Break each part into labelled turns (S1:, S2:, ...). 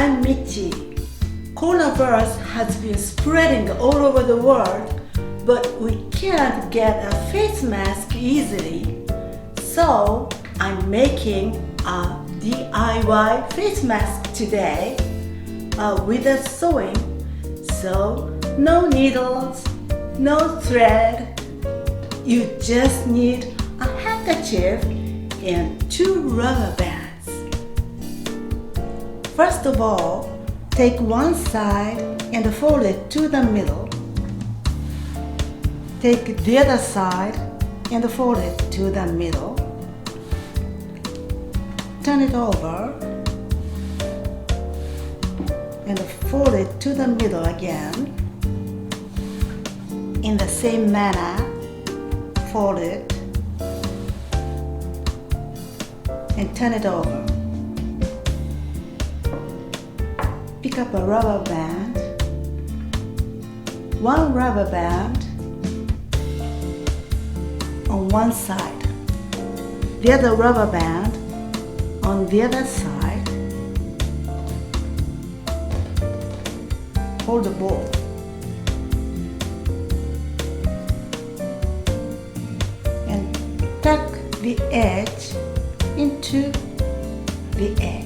S1: I'm Michi. Coronavirus has been spreading all over the world, but we can't get a face mask easily. So I'm making a DIY face mask today with a sewing. So no needles, no thread. You just need a handkerchief and 2 rubber bands. First of all, take one side and fold it to the middle. Take the other side and fold it to the middle. Turn it over and fold it to the middle again. In the same manner, fold it and turn it over. Pick up a rubber band, 1 rubber band on one side, the other rubber band on the other side. Hold the ball. And tuck the edge into the edge.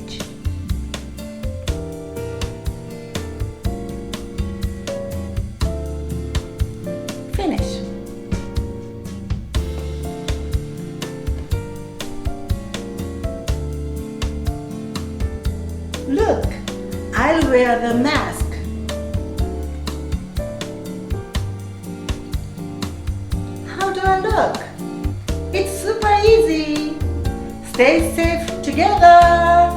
S1: Finish. Look, I'll wear the mask. How do I look? It's super easy. Stay safe together.